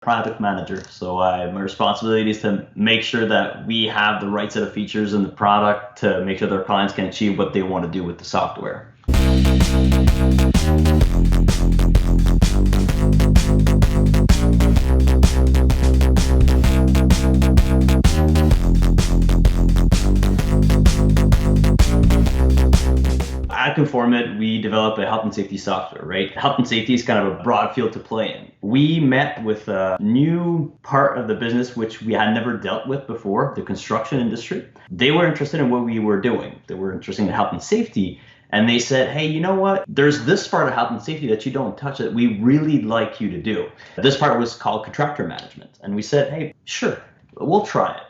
Product manager. So my responsibility is to make sure that we have the right set of features in the product to make sure that our clients can achieve what they want to do with the software. At CONFORMiT, we develop a health and safety software, right? Health and safety is kind of a broad field to play in. We met with a new part of the business which we had never dealt with before, the construction industry. They were interested in what we were doing. They were interested in health and safety. And they said, hey, you know what? There's this part of health and safety that you don't touch that we really like you to do. This part was called contractor management. And we said, hey, sure, we'll try it.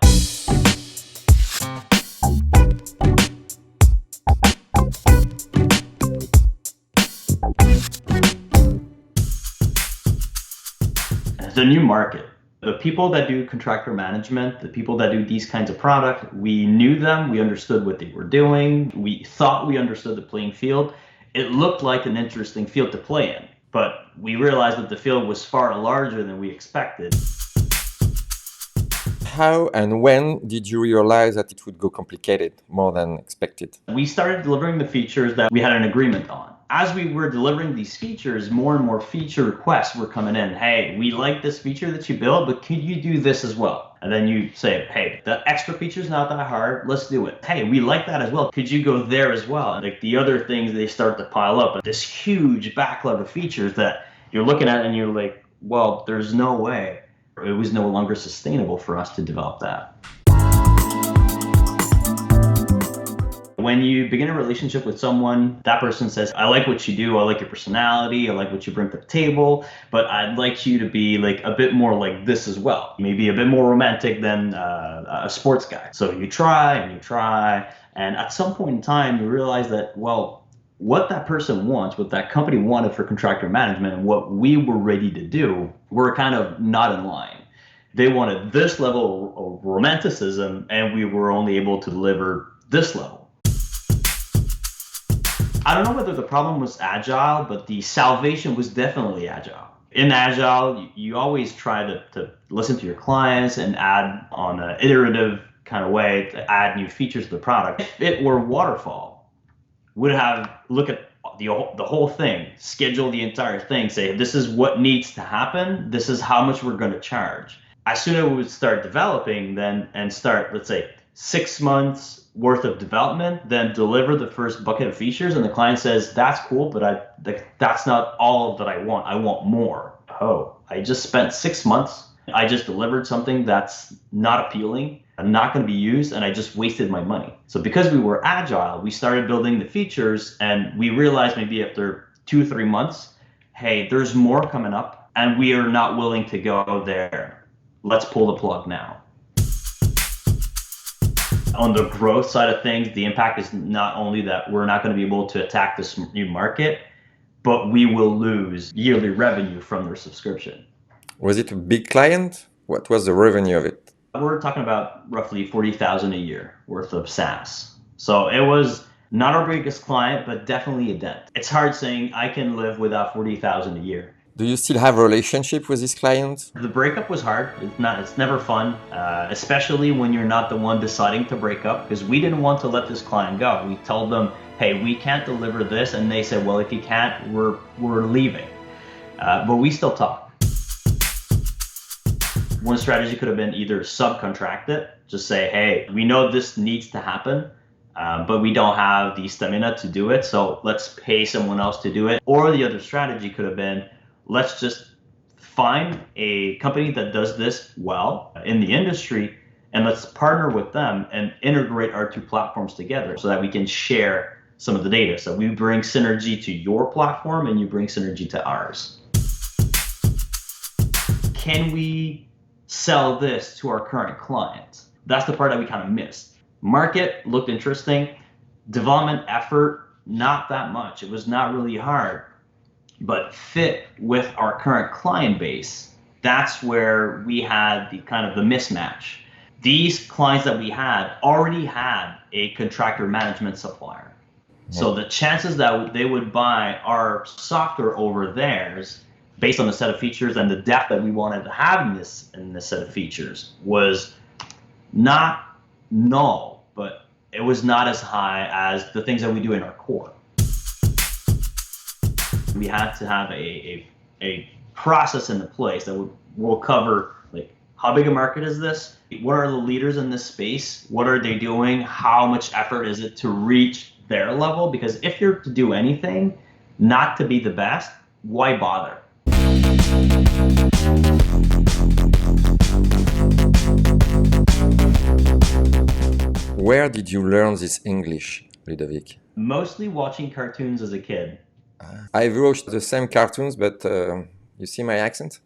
It's a new market. The people that do contractor management, the people that do these kinds of product, we knew them, we understood what they were doing, we thought we understood the playing field. It looked like an interesting field to play in, but we realized that the field was far larger than we expected. How and when did you realize that it would go complicated, more than expected? We started delivering the features that we had an agreement on. As we were delivering these features, more and more feature requests were coming in. Hey, we like this feature that you built, but could you do this as well? And then you say, hey, the extra feature's not that hard, let's do it. Hey, we like that as well. Could you go there as well? And like the other things, they start to pile up. This huge backlog of features that you're looking at and you're like, well, there's no way. It was no longer sustainable for us to develop that. When you begin a relationship with someone, that person says, I like what you do, I like your personality, I like what you bring to the table, but I'd like you to be like a bit more like this as well. Maybe a bit more romantic than a sports guy. So you try, and at some point in time, you realize that, well, what that person wants, what that company wanted for contractor management and what we were ready to do, were kind of not in line. They wanted this level of romanticism, and we were only able to deliver this level. I don't know whether the problem was agile, but the salvation was definitely agile. In agile, you always try to listen to your clients and add on an iterative kind of way to add new features to the product. If it were waterfall, would have look at the whole thing, schedule the entire thing, say this is what needs to happen, this is how much we're going to charge. As soon as we would start developing then and start, let's say, 6 months worth of development, then deliver the first bucket of features, and the client says, that's cool, but that's not all that I want more. Oh, I just spent 6 months, I just delivered something that's not appealing, not going to be used, and I just wasted my money. So because we were agile, we started building the features, and we realized maybe after 2 or 3 months, hey, there's more coming up, and we are not willing to go there. Let's pull the plug now. On the growth side of things, the impact is not only that we're not going to be able to attack this new market, but we will lose yearly revenue from their subscription. Was it a big client? What was the revenue of it? We're talking about roughly $40,000 a year worth of SaaS. So it was not our biggest client, but definitely a dent. It's hard saying I can live without $40,000 a year. Do you still have a relationship with this client? The breakup was hard. It's never fun, especially when you're not the one deciding to break up, because we didn't want to let this client go. We told them, hey, we can't deliver this. And they said, well, if you can't, we're leaving. But we still talk. One strategy could have been either subcontract it, just say, hey, we know this needs to happen, but we don't have the stamina to do it, so let's pay someone else to do it. Or the other strategy could have been, let's just find a company that does this well in the industry, and let's partner with them and integrate our two platforms together so that we can share some of the data. So we bring synergy to your platform and you bring synergy to ours. Can we sell this to our current clients? That's the part that we kind of missed. Market looked interesting. Development effort, not that much. It was not really hard. But fit with our current client base, that's where we had the kind of the mismatch. These clients that we had already had a contractor management supplier. So the chances that they would buy our software over theirs based on the set of features and the depth that we wanted to have in this set of features was not null, but it was not as high as the things that we do in our core. We had to have a process in place that will cover, like, how big a market is this? What are the leaders in this space? What are they doing? How much effort is it to reach their level? Because if you're to do anything, not to be the best, why bother? Where did you learn this English, Ludovic? Mostly watching cartoons as a kid. I've watched the same cartoons, but you see my accent?